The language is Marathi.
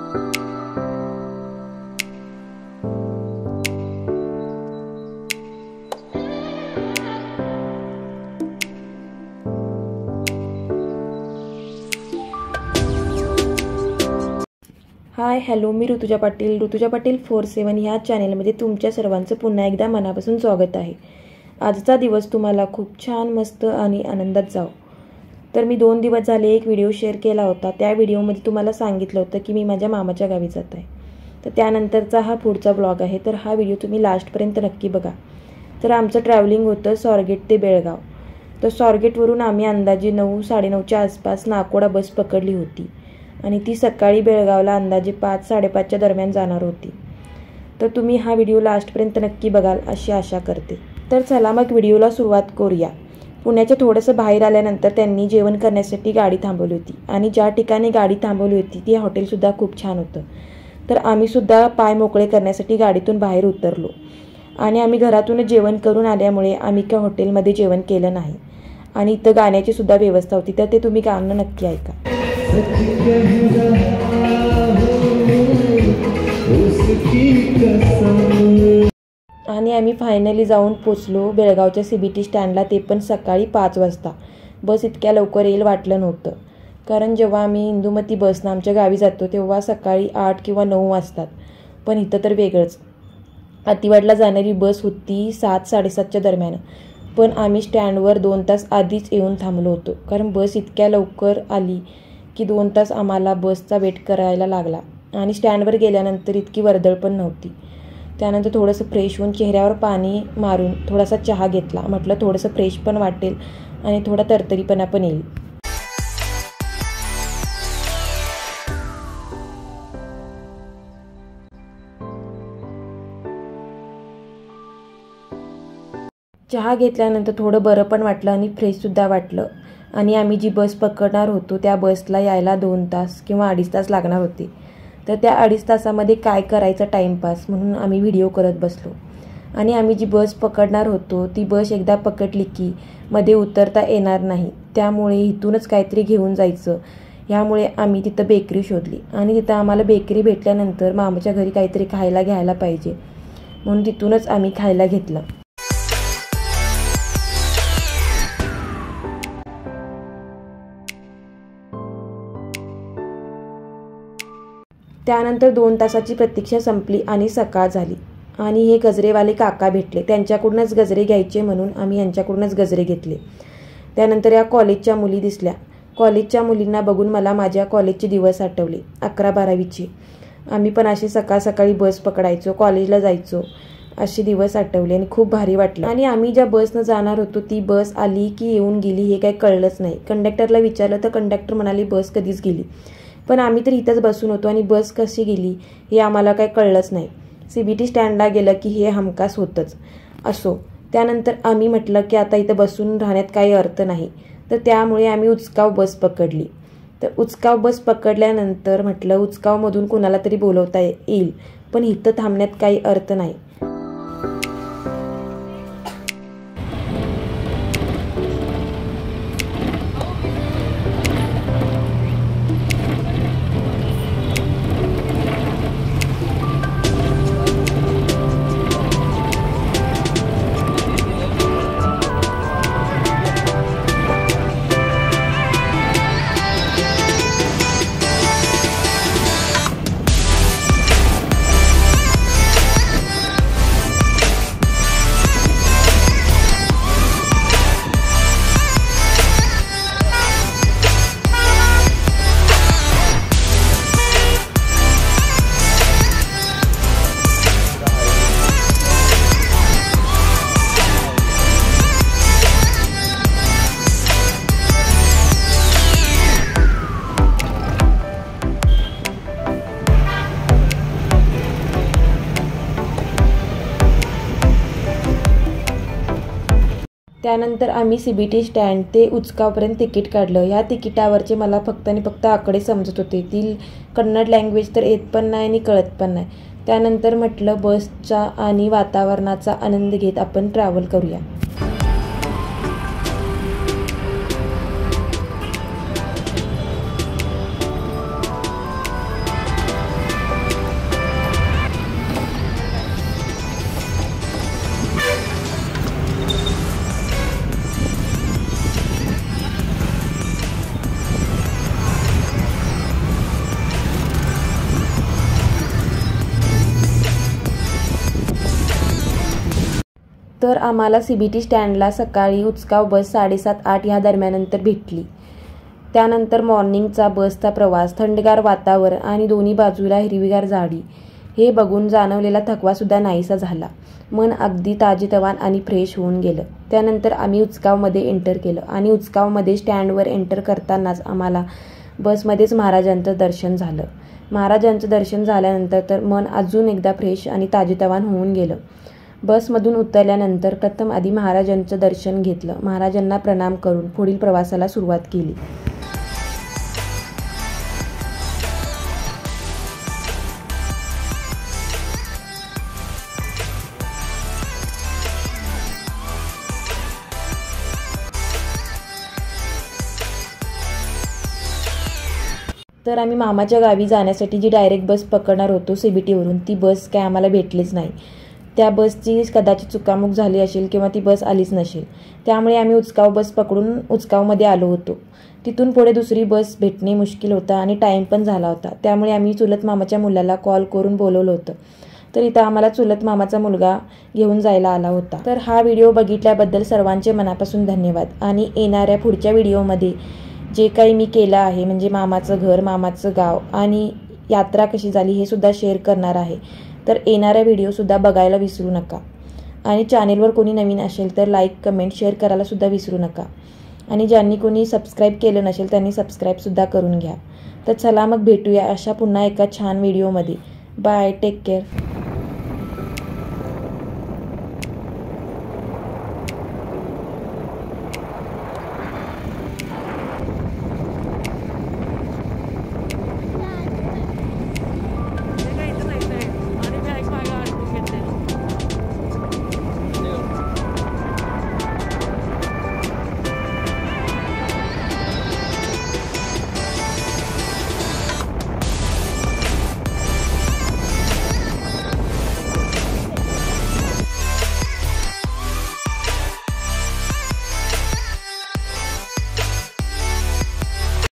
हाय हॅलो, मी ऋतुजा पाटील 47 ह्या चॅनेलमध्ये तुमच्या सर्वांचं पुन्हा एकदा मनापासून स्वागत आहे। आजचा दिवस तुम्हाला खूप छान मस्त आणि आनंदात जाओ। तर मी 2 दिवस झाले एक व्हिडिओ शेअर केला होता। त्या व्हिडिओमध्ये तुम्हाला सांगितलं होतं की मी माझ्या मामाच्या गावी जात आहे। तर त्यानंतरचा हा पुढचा ब्लॉग आहे। तर हा व्हिडिओ तुम्ही लास्टपर्यंत नक्की बघा। तर आमचं ट्रॅव्हलिंग होतं स्वारगेट ते बेळगाव। तर स्वारगेटवरून आम्ही अंदाजे 9-9:30च्या आसपास नाकोडा बस पकडली होती आणि ती सकाळी बेळगावला अंदाजे 5-5:30च्या दरम्यान जाणार होती। तर तुम्ही हा व्हिडिओ लास्टपर्यंत नक्की बघाल अशी आशा करते। तर चला मग व्हिडिओला सुरुवात करूया। पुण्याच्या थोडंसं बाहेर आल्यानंतर त्यांनी जेवण करण्यासाठी गाडी थांबवली होती आणि ज्या ठिकाणी गाडी थांबवली होती ती हॉटेलसुद्धा खूप छान होतं। तर आम्हीसुद्धा पाय मोकळे करण्यासाठी गाडीतून बाहेर उतरलो आणि आम्ही घरातूनच जेवण करून आल्यामुळे आम्ही त्या हॉटेलमध्ये जेवण केलं नाही आणि इथं गाण्याची सुद्धा व्यवस्था होती। तर ते तुम्ही गाणं नक्की ऐका। आणि आम्ही फायनली जाऊन पोचलो बेळगावच्या CBT स्टँडला, ते पण सकाळी 5 वाजता। बस इतक्या लवकर येईल वाटलं नव्हतं, कारण जेव्हा आम्ही इंदुमती बसनं आमच्या गावी जातो तेव्हा सकाळी 8 किंवा 9 वाजतात, पण इथं तर वेगळंच। अतिवाडला जाणारी बस होती 7-7:30च्या दरम्यान, पण आम्ही स्टँडवर 2 तास आधीच येऊन थांबलो होतो, कारण बस इतक्या लवकर आली की 2 तास आम्हाला बसचा वेट करायला लागला। आणि स्टँडवर गेल्यानंतर इतकी वर्दळ पण नव्हती। त्यानंतर थोडंसं फ्रेश होऊन चेहऱ्यावर पाणी मारून थोडासा चहा घेतला। म्हटलं थोडंसं फ्रेश पण वाटेल आणि थोडा तरतरीपणा पण येईल। चहा घेतल्यानंतर थोडं बरं पण वाटलं आणि फ्रेशसुद्धा वाटलं। आणि आम्ही जी बस पकडणार होतो त्या बसला यायला 2 तास किंवा 2.5 तास लागणार होते। तर त्या 2.5 तासामध्ये काय करायचं टाईमपास म्हणून आम्ही व्हिडिओ करत बसलो। आणि आम्ही जी बस पकडणार होतो ती बस एकदा पकडली की मध्ये उतरता येणार नाही, त्यामुळे इथूनच काहीतरी घेऊन जायचं। ह्यामुळे आम्ही तिथं बेकरी शोधली आणि तिथं आम्हाला बेकरी भेटल्यानंतर मामाच्या घरी काहीतरी खायला घ्यायला पाहिजे म्हणून तिथूनच आम्ही खायला घेतलं। त्यानंतर 2 तासाची प्रतीक्षा संपली आणि सकाळ झाली आणि हे गजरेवाले काका भेटले। त्यांच्याकडूनच गजरे घ्यायचे म्हणून आम्ही यांच्याकडूनच गजरे घेतले। त्यानंतर या कॉलेजच्या मुली दिसल्या। कॉलेजच्या मुलींना बघून मला माझ्या कॉलेजचे दिवस आठवले, 11-12वीचे। आम्ही पण असे सकाळ सकाळी बस पकडायचो, कॉलेजला जायचो, असे दिवस आठवले आणि खूप भारी वाटलं। आणि आम्ही ज्या बसनं जाणार होतो ती बस आली की येऊन गेली हे काही कळलंच नाही। कंडक्टरला विचारलं तर कंडक्टर म्हणाले बस कधीच गेली, पण आम्ही तर इथंच बसून होतो आणि बस कशी गेली हे आम्हाला काही कळलंच नाही। CBT स्टँडला गेलं की हे हमखास होतंच। असो, त्यानंतर आम्ही म्हटलं की आता इथं बसून राहण्यात काही अर्थ नाही, तर त्यामुळे आम्ही उचकाव बस पकडली। तर उचकाव बस पकडल्यानंतर म्हटलं उचकावमधून कोणाला तरी बोलवता येईल, पण इथं थांबण्यात काही अर्थ नाही। त्यानंतर आम्ही CBT स्टँड ते उचकावपर्यंत तिकीट काढलं। या तिकिटावरचे मला फक्त आणि फक्त आकडे समजत होते, ती कन्नड लँग्वेज तर येत पण नाही आणि कळत पण नाही। त्यानंतर म्हटलं बसचा आणि वातावरणाचा आनंद घेत आपण ट्रॅव्हल करूया। तर आम्हाला CBT स्टँडला सकाळी उचकाव बस 7:30-8 ह्या दरम्यानंतर भेटली. त्यानंतर मॉर्निंगचा बसचा प्रवास, थंडगार वातावरण आणि दोन्ही बाजूला हिरवीगार झाडी हे बघून जाणवलेला थकवासुद्धा नाहीसा झाला. मन अगदी ताजेतवान आणि फ्रेश होऊन गेलं. त्यानंतर आम्ही उचकावमध्ये एंटर केलं आणि उचकावमध्ये स्टँडवर एंटर करतानाच आम्हाला बसमध्येच महाराजांचं दर्शन झालं. महाराजांचं दर्शन झाल्यानंतर तर मन अजून एकदा फ्रेश आणि ताजेतवान होऊन गेलं. बसमधून उतरल्यानंतर प्रथम आधी महाराजांचं दर्शन घेतलं. महाराजांना प्रणाम करून पुढील प्रवासाला सुरुवात केली. तर आम्ही मामाच्या गावी जाण्यासाठी जी डायरेक्ट बस पकडणार होतो CBTवरून, ती बस काय आम्हाला भेटलीच नाही. त्या बसची कदाचित चुकामुक झाली असेल किंवा ती बस आलीच नसेल. त्यामुळे आम्ही उचकाव बस पकडून उचकावमध्ये आलो होतो. तिथून पुढे दुसरी बस भेटणे मुश्किल होतं आणि टाईम पण झाला होता. त्यामुळे आम्ही चुलत मामाच्या मुलाला कॉल करून बोलवलं होतं. तर इथं आम्हाला चुलत मामाचा मुलगा घेऊन जायला आला होता. तर हा व्हिडिओ बघितल्याबद्दल सर्वांचे मनापासून धन्यवाद. आणि येणाऱ्या पुढच्या व्हिडिओमध्ये जे काही मी केलं आहे, म्हणजे मामाचं घर, मामाचं गाव आणि यात्रा कशी झाली हे सुद्धा शेअर करणार आहे. तर येणाऱ्या व्हिडिओसुद्धा बघायला विसरू नका. आणि चॅनेलवर कोणी नवीन असेल तर लाईक, कमेंट, शेअर करायला सुद्धा विसरू नका. आणि ज्यांनी कोणी सबस्क्राईब केलं नसेल त्यांनी सबस्क्राईबसुद्धा करून घ्या. तर चला मग भेटूया अशा पुन्हा एका छान व्हिडिओमध्ये. Bye, take care.